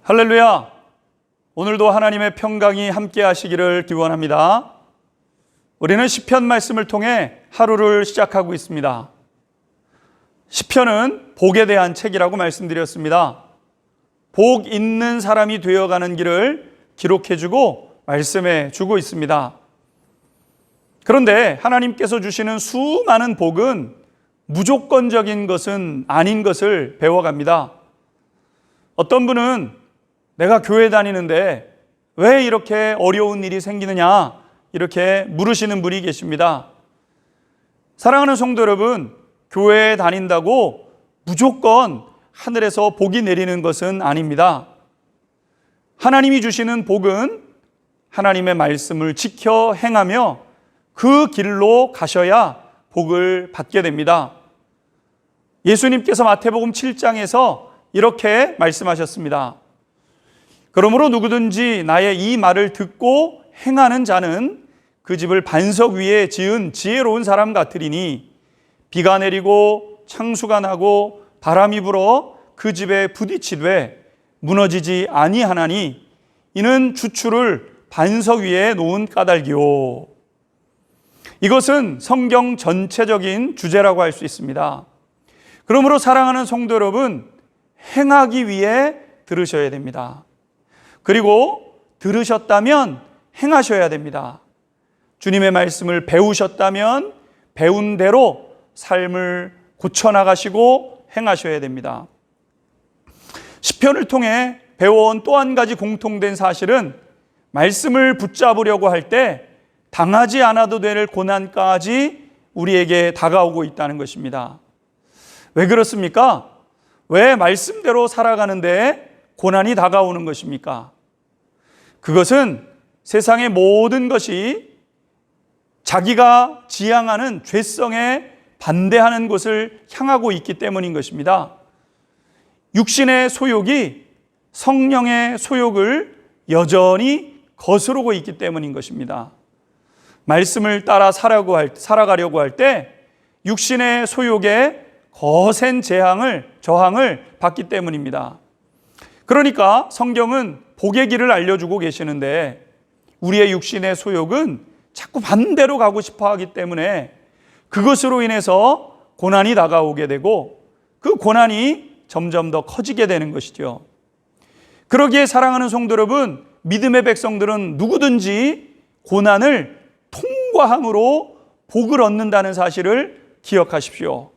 할렐루야! 오늘도 하나님의 평강이 함께 하시기를 기원합니다. 우리는 시편 말씀을 통해 하루를 시작하고 있습니다. 시편은 복에 대한 책이라고 말씀드렸습니다. 복 있는 사람이 되어가는 길을 기록해주고 말씀해주고 있습니다. 그런데 하나님께서 주시는 수많은 복은 무조건적인 것은 아닌 것을 배워갑니다. 어떤 분은 내가 교회 다니는데 왜 이렇게 어려운 일이 생기느냐 이렇게 물으시는 분이 계십니다. 사랑하는 성도 여러분, 교회에 다닌다고 무조건 하늘에서 복이 내리는 것은 아닙니다. 하나님이 주시는 복은 하나님의 말씀을 지켜 행하며 그 길로 가셔야 복을 받게 됩니다. 예수님께서 마태복음 7장에서 이렇게 말씀하셨습니다. 그러므로 누구든지 나의 이 말을 듣고 행하는 자는 그 집을 반석 위에 지은 지혜로운 사람 같으리니 비가 내리고 창수가 나고 바람이 불어 그 집에 부딪히되 무너지지 아니하나니 이는 주추를 반석 위에 놓은 까닭이요. 이것은 성경 전체적인 주제라고 할 수 있습니다. 그러므로 사랑하는 성도 여러분, 행하기 위해 들으셔야 됩니다. 그리고 들으셨다면 행하셔야 됩니다. 주님의 말씀을 배우셨다면 배운 대로 삶을 고쳐나가시고 행하셔야 됩니다. 시편을 통해 배워온 또 한 가지 공통된 사실은 말씀을 붙잡으려고 할 때 당하지 않아도 될 고난까지 우리에게 다가오고 있다는 것입니다. 왜 그렇습니까? 왜 말씀대로 살아가는데 고난이 다가오는 것입니까? 그것은 세상의 모든 것이 자기가 지향하는 죄성에 반대하는 곳을 향하고 있기 때문인 것입니다. 육신의 소욕이 성령의 소욕을 여전히 거스르고 있기 때문인 것입니다. 말씀을 따라 살아가려고 할 때 육신의 소욕에 거센 저항을 받기 때문입니다. 그러니까 성경은 복의 길을 알려주고 계시는데 우리의 육신의 소욕은 자꾸 반대로 가고 싶어 하기 때문에 그것으로 인해서 고난이 다가오게 되고 그 고난이 점점 더 커지게 되는 것이죠. 그러기에 사랑하는 성도 여러분, 믿음의 백성들은 누구든지 고난을 통과함으로 복을 얻는다는 사실을 기억하십시오.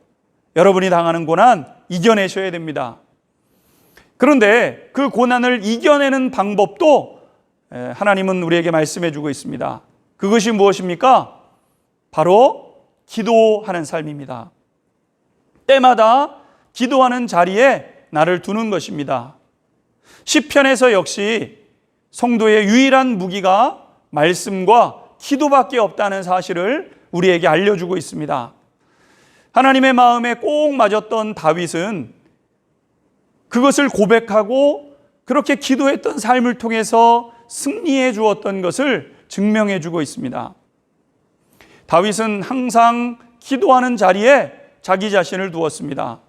여러분이 당하는 고난 이겨내셔야 됩니다. 그런데 그 고난을 이겨내는 방법도 하나님은 우리에게 말씀해 주고 있습니다. 그것이 무엇입니까? 바로 기도하는 삶입니다. 때마다 기도하는 자리에 나를 두는 것입니다. 시편에서 역시 성도의 유일한 무기가 말씀과 기도밖에 없다는 사실을 우리에게 알려주고 있습니다. 하나님의 마음에 꼭 맞았던 다윗은 그것을 고백하고 그렇게 기도했던 삶을 통해서 승리해 주었던 것을 증명해 주고 있습니다. 다윗은 항상 기도하는 자리에 자기 자신을 두었습니다.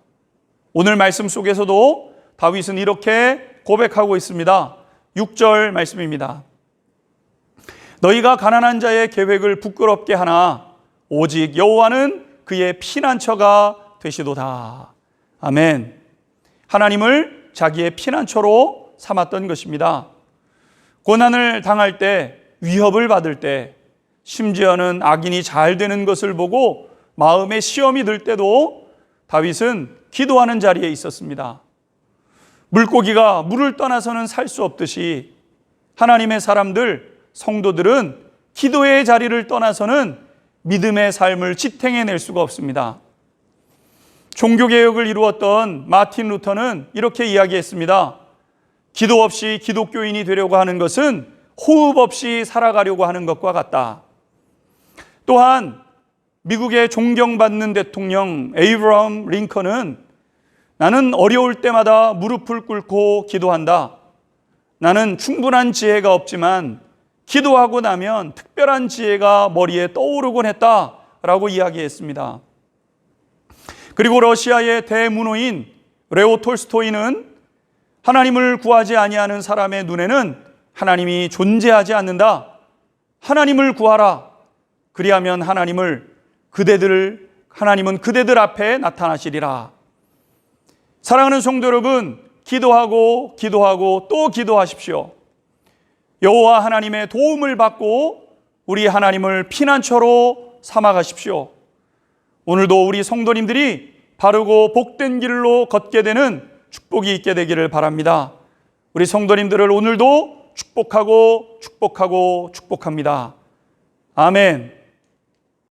오늘 말씀 속에서도 다윗은 이렇게 고백하고 있습니다. 6절 말씀입니다. 너희가 가난한 자의 계획을 부끄럽게 하나 오직 여호와는 그의 피난처가 되시도다. 아멘. 하나님을 자기의 피난처로 삼았던 것입니다. 고난을 당할 때, 위협을 받을 때, 심지어는 악인이 잘 되는 것을 보고 마음에 시험이 들 때도 다윗은 기도하는 자리에 있었습니다. 물고기가 물을 떠나서는 살 수 없듯이 하나님의 사람들, 성도들은 기도의 자리를 떠나서는 믿음의 삶을 지탱해낼 수가 없습니다. 종교개혁을 이루었던 마틴 루터는 이렇게 이야기했습니다. 기도 없이 기독교인이 되려고 하는 것은 호흡 없이 살아가려고 하는 것과 같다. 또한 미국의 존경받는 대통령 에이브러함 링컨은 나는 어려울 때마다 무릎을 꿇고 기도한다. 나는 충분한 지혜가 없지만 기도하고 나면 특별한 지혜가 머리에 떠오르곤 했다라고 이야기했습니다. 그리고 러시아의 대문호인 레오 톨스토이는 하나님을 구하지 아니하는 사람의 눈에는 하나님이 존재하지 않는다. 하나님을 구하라. 그리하면 하나님은 그대들 앞에 나타나시리라. 사랑하는 성도 여러분, 기도하고 또 기도하십시오. 여호와 하나님의 도움을 받고 우리 하나님을 피난처로 삼아가십시오. 오늘도 우리 성도님들이 바르고 복된 길로 걷게 되는 축복이 있게 되기를 바랍니다. 우리 성도님들을 오늘도 축복합니다. 아멘.